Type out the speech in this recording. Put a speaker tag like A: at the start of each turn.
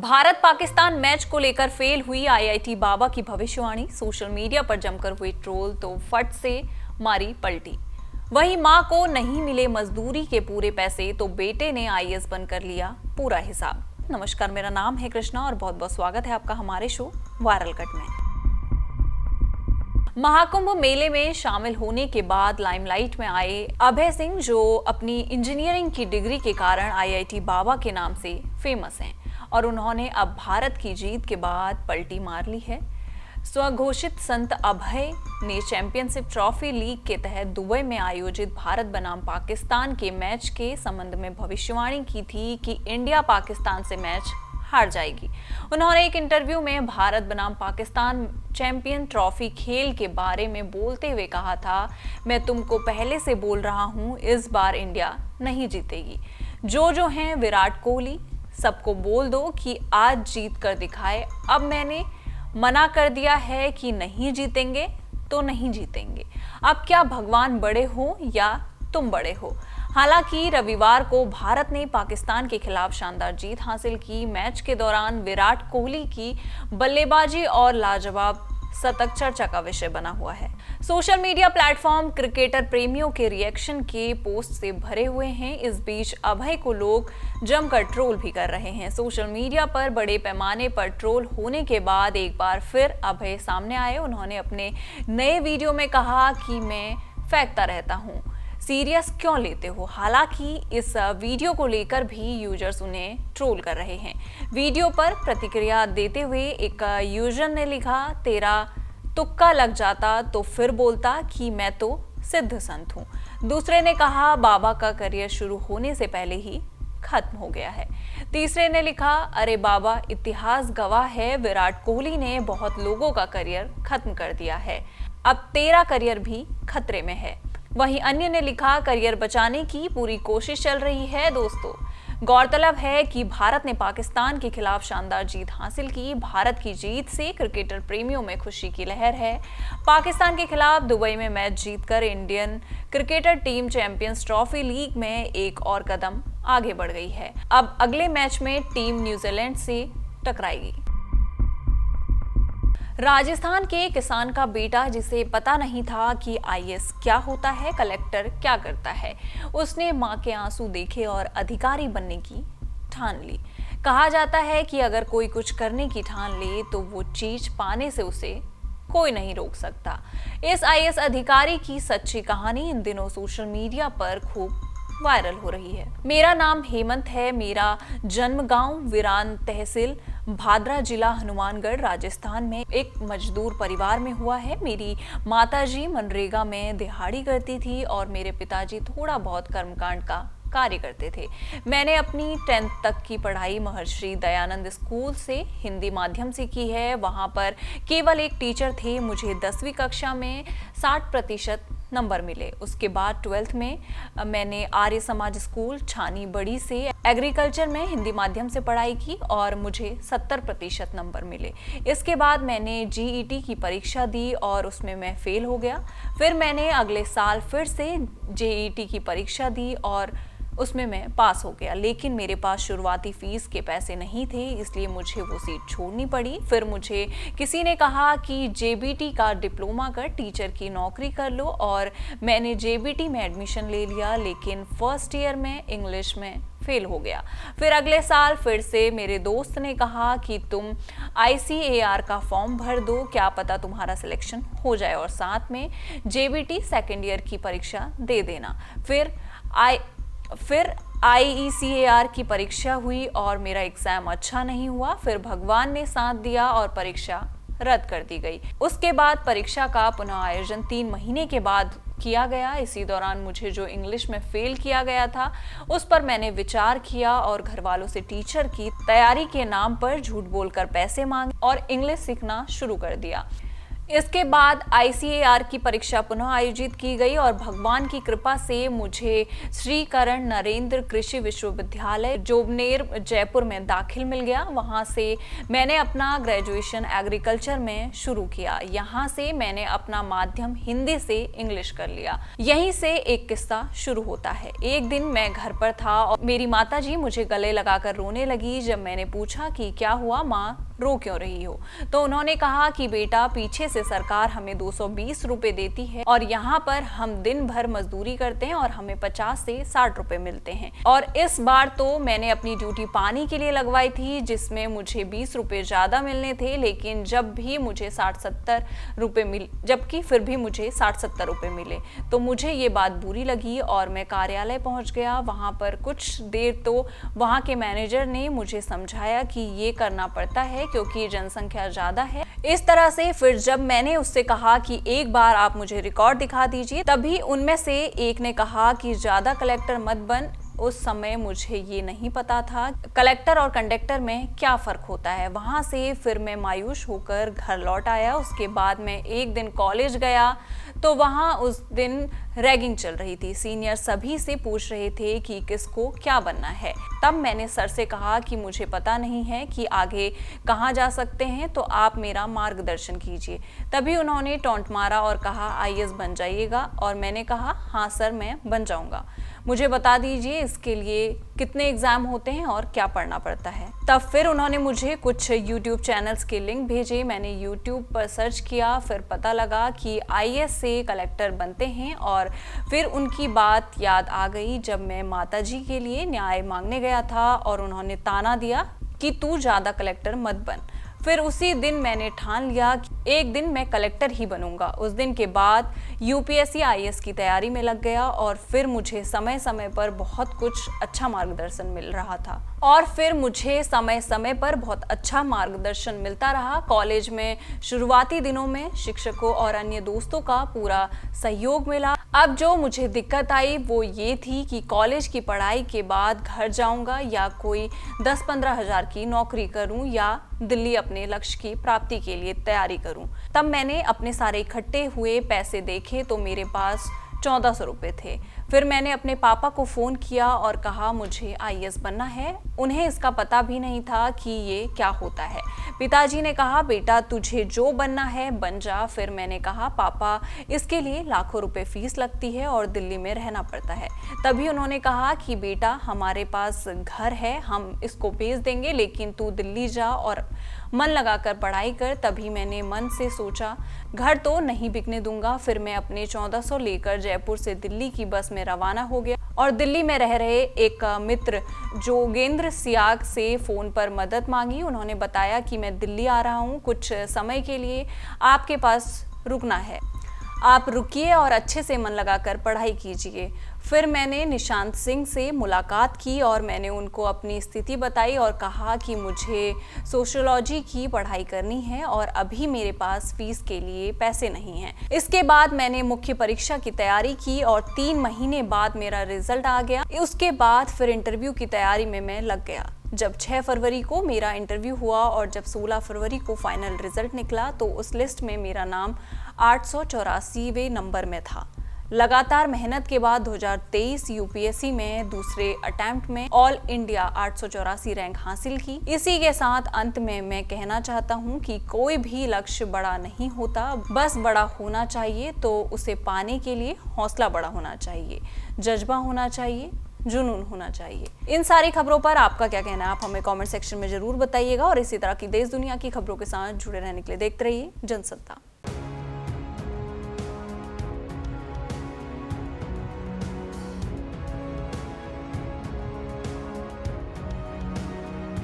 A: Bharat Pakistan match को लेकर fail हुई आईआईटी बाबा की भविष्यवाणी, सोशल मीडिया पर जमकर हुई ट्रोल तो फट से मारी पलटी। वहीं मां को नहीं मिले मजदूरी के पूरे पैसे तो बेटे ने आईएएस बनकर लिया पूरा हिसाब। नमस्कार, मेरा नाम है कृष्णा और बहुत बहुत स्वागत है आपका हमारे शो वायरल कट में। महाकुंभ मेले में शामिल होने के बाद लाइमलाइट में आए अभय सिंह, जो अपनी इंजीनियरिंग की डिग्री के कारण आईआईटी बाबा के नाम से फेमस हैं और उन्होंने अब भारत की जीत के बाद पलटी मार ली है। स्वघोषित संत अभय ने चैंपियनशिप ट्रॉफी लीग के तहत दुबई में आयोजित भारत बनाम पाकिस्तान के मैच के संबंध में भविष्यवाणी की थी कि इंडिया पाकिस्तान से मैच हार जाएगी। उन्होंने एक इंटरव्यू में भारत बनाम पाकिस्तान चैंपियन ट्रॉफी खेल के बारे में बोलते हुए कहा था, मैं तुमको पहले से बोल रहा हूं, इस बार इंडिया नहीं जीतेगी। जो हैं विराट कोहली, सबको बोल दो कि आज जीत कर दिखाए। अब मैंने मना कर दिया है कि नहीं जीतेंगे तो नहीं जीतेंगे। अब क्या भगवान बड़े हो या तुम बड़े हो। हालांकि रविवार को भारत ने पाकिस्तान के खिलाफ शानदार जीत हासिल की। मैच के दौरान विराट कोहली की बल्लेबाजी और लाजवाब शतक चर्चा का विषय बना हुआ है। सोशल मीडिया प्लेटफॉर्म क्रिकेटर प्रेमियों के रिएक्शन के पोस्ट से भरे हुए हैं। इस बीच अभय को लोग जमकर ट्रोल भी कर रहे हैं। सोशल मीडिया पर बड़े पैमाने पर ट्रोल होने के बाद एक बार फिर अभय सामने आए। उन्होंने अपने नए वीडियो में कहा कि मैं फेंकता रहता हूँ, सीरियस क्यों लेते हो। हालांकि इस वीडियो को लेकर भी यूजर्स उन्हें ट्रोल कर रहे हैं। वीडियो पर प्रतिक्रिया देते हुए एक यूजर ने लिखा, तेरा तुक्का लग जाता तो फिर बोलता कि मैं तो सिद्ध संत हूँ। दूसरे ने कहा, बाबा का करियर शुरू होने से पहले ही खत्म हो गया है। तीसरे ने लिखा, अरे बाबा, इतिहास गवाह है, विराट कोहली ने बहुत लोगों का करियर खत्म कर दिया है, अब तेरा करियर भी खतरे में है। वहीं अन्य ने लिखा, करियर बचाने की पूरी कोशिश चल रही है दोस्तों। गौरतलब है कि भारत ने पाकिस्तान के खिलाफ शानदार जीत हासिल की। भारत की जीत से क्रिकेटर प्रेमियों में खुशी की लहर है। पाकिस्तान के खिलाफ दुबई में मैच जीतकर Indian cricketer team champions trophy league में एक और कदम आगे बढ़ गई है। अब अगले मैच में टीम न्यूजीलैंड से टकराएगी। राजस्थान के किसान का बेटा, जिसे पता नहीं था कि आईएएस क्या होता है, कलेक्टर क्या करता है, उसने मां के आंसू देखे और अधिकारी बनने की ठान ली। कहा जाता है कि अगर कोई कुछ करने की ठान ले तो वो चीज पाने से उसे कोई नहीं रोक सकता। इस आईएएस अधिकारी की सच्ची कहानी इन दिनों सोशल मीडिया पर खूब वायरल हो रही है। मेरा नाम हेमंत है। मेरा जन्म गांव विरान तहसील भादरा जिला हनुमानगढ़ राजस्थान में एक मजदूर परिवार में हुआ है। मेरी माताजी मनरेगा में दिहाड़ी करती थी और मेरे पिताजी थोड़ा बहुत कर्मकांड का कार्य करते थे। मैंने अपनी 10th तक की पढ़ाई महर्षि दयानंद स्कूल से हिंदी माध्यम से की है। वहां पर केवल एक टीचर थे। मुझे 10वीं कक्षा में 60% नंबर मिले। उसके बाद 12th में मैंने आर्य समाज स्कूल छानी बड़ी से एग्रीकल्चर में हिंदी माध्यम से पढ़ाई की और मुझे 70% नंबर मिले। इसके बाद मैंने जीईटी की परीक्षा दी और उसमें मैं फेल हो गया। फिर मैंने अगले साल फिर से जेईटी की परीक्षा दी और उसमें मैं पास हो गया, लेकिन मेरे पास शुरुआती फीस के पैसे नहीं थे, इसलिए मुझे वो सीट छोड़नी पड़ी। फिर मुझे किसी ने कहा कि जेबीटी का डिप्लोमा कर टीचर की नौकरी कर लो और मैंने जेबीटी में एडमिशन ले लिया, लेकिन फर्स्ट ईयर में इंग्लिश में फेल हो गया। फिर अगले साल फिर से मेरे दोस्त ने कहा कि तुम ICAR का फॉर्म भर दो, क्या पता तुम्हारा सिलेक्शन हो जाए और साथ में जेबीटी सेकेंड ईयर की परीक्षा दे देना। फिर IECAR की परीक्षा हुई और मेरा एग्जाम अच्छा नहीं हुआ। फिर भगवान ने साथ दिया और परीक्षा रद्द कर दी गई। उसके बाद परीक्षा का पुनः आयोजन 3 महीने के बाद किया गया। इसी दौरान मुझे जो इंग्लिश में फेल किया गया था उस पर मैंने विचार किया और घर वालों से टीचर की तैयारी के नाम पर झूठ बोलकर पैसे मांगे और इंग्लिश सीखना शुरू कर दिया। इसके बाद ICAR की परीक्षा पुनः आयोजित की गई और भगवान की कृपा से मुझे श्री करण नरेंद्र कृषि विश्वविद्यालय जोबनेर जयपुर में दाखिल मिल गया। वहां से मैंने अपना ग्रेजुएशन एग्रीकल्चर में शुरू किया। यहाँ से मैंने अपना माध्यम हिंदी से इंग्लिश कर लिया। यहीं से एक किस्सा शुरू होता है। एक दिन मैं घर पर था और मेरी माताजी मुझे गले लगाकर रोने लगी। जब मैंने पूछा कि क्या हुआ माँ, रो क्यों रही हो, तो उन्होंने कहा कि बेटा पीछे से सरकार हमें 220 रुपए देती है और यहाँ पर हम दिन भर मजदूरी करते हैं और हमें 50 से 60 रुपए मिलते हैं। और इस बार तो मैंने अपनी ड्यूटी पानी के लिए लगवाई थी जिसमें मुझे 20 रुपए ज्यादा मिलने थे, लेकिन जब भी मुझे 60-70 रुपए मिले, जबकि फिर भी मुझे 60-70 रुपए मिले तो मुझे ये बात बुरी लगी और मैं कार्यालय पहुंच गया। वहां पर कुछ देर तो वहां के मैनेजर ने मुझे समझाया कि ये करना पड़ता है क्योंकि जनसंख्या ज्यादा है। इस तरह से फिर जब मैंने उससे कहा कि एक बार आप मुझे रिकॉर्ड दिखा दीजिए, तभी उनमें से एक ने कहा कि ज्यादा कलेक्टर मत बन। उस समय मुझे ये नहीं पता था कलेक्टर और कंडक्टर में क्या फर्क होता है। वहां से फिर मैं मायूस होकर घर लौट आया। उसके बाद मैं एक दिन कॉलेज गया तो वहां उस दिन रैगिंग चल रही थी। सीनियर सभी से पूछ रहे थे कि किसको क्या बनना है। तब मैंने सर से कहा कि मुझे पता नहीं है कि आगे कहाँ जा सकते हैं, तो आप मेरा मार्गदर्शन कीजिए। तभी उन्होंने टॉन्ट मारा और कहा IAS बन जाइएगा। और मैंने कहा हाँ सर मैं बन जाऊंगा, मुझे बता दीजिए इसके लिए कितने एग्जाम होते हैं और क्या पढ़ना पड़ता है। तब फिर उन्होंने मुझे कुछ YouTube चैनल्स के लिंक भेजे। मैंने YouTube पर सर्च किया, फिर पता लगा कि IAS से कलेक्टर बनते हैं। और फिर उनकी बात याद आ गई जब मैं माताजी के लिए न्याय मांगने गया था और उन्होंने ताना दिया कि तू ज्यादा कलेक्टर मत बन। फिर उसी दिन मैंने ठान लिया कि एक दिन मैं कलेक्टर ही बनूंगा। उस दिन के बाद UPSC IAS की तैयारी में लग गया और फिर मुझे समय समय पर बहुत कुछ अच्छा मार्गदर्शन मिल रहा था। मिलता रहा। कॉलेज में शुरुआती दिनों में शिक्षकों और अन्य दोस्तों का पूरा सहयोग मिला। अब जो मुझे दिक्कत आई वो ये थी कि कॉलेज की पढ़ाई के बाद घर जाऊंगा या कोई 10-15 हजार की नौकरी करूं या दिल्ली अपने लक्ष्य की प्राप्ति के लिए तैयारी करूं। तब मैंने अपने सारे इकट्ठे हुए पैसे देखे तो मेरे पास 1400 रुपए थे। फिर मैंने अपने पापा को फ़ोन किया और कहा मुझे IAS बनना है। उन्हें इसका पता भी नहीं था कि ये क्या होता है। पिताजी ने कहा बेटा तुझे जो बनना है बन जा। फिर मैंने कहा पापा इसके लिए लाखों रुपए फीस लगती है और दिल्ली में रहना पड़ता है। तभी उन्होंने कहा कि बेटा हमारे पास घर है, हम इसको बेच देंगे, लेकिन तू दिल्ली जा और मन लगाकर पढ़ाई कर। तभी मैंने मन से सोचा घर तो नहीं बिकने दूंगा। फिर मैं अपने 1400 लेकर जयपुर से दिल्ली की बस में रवाना हो गया और दिल्ली में रह रहे एक मित्र जोगेंद्र सियाग से फ़ोन पर मदद मांगी। उन्होंने बताया कि मैं दिल्ली आ रहा हूँ, कुछ समय के लिए आपके पास रुकना है, आप रुकिए और अच्छे से मन लगाकर पढ़ाई कीजिए। फिर मैंने निशांत सिंह से मुलाकात की और मैंने उनको अपनी स्थिति बताई और कहा कि मुझे सोशियोलॉजी की पढ़ाई करनी है और अभी मेरे पास फीस के लिए पैसे नहीं हैं। इसके बाद मैंने मुख्य परीक्षा की तैयारी की और 3 महीने बाद मेरा रिजल्ट आ गया। उसके बाद फिर इंटरव्यू की तैयारी में मैं लग गया। जब 6 फरवरी को मेरा इंटरव्यू हुआ और जब 16 फरवरी को फाइनल रिजल्ट निकला तो उस लिस्ट में मेरा नाम 884वें नंबर में था। लगातार मेहनत के बाद 2023 UPSC में दूसरे अटेम्प्ट में ऑल इंडिया 884 रैंक हासिल की। इसी के साथ अंत में मैं कहना चाहता हूँ कि कोई भी लक्ष्य बड़ा नहीं होता, बस बड़ा होना चाहिए। तो उसे पाने के लिए हौसला बड़ा होना चाहिए, जज्बा होना चाहिए, जुनून होना चाहिए। इन सारी खबरों पर आपका क्या कहना है आप हमें कमेंट सेक्शन में जरूर बताइएगा और इसी तरह की देश दुनिया की खबरों के साथ जुड़े रहने के लिए देखते रहिए जनसत्ता।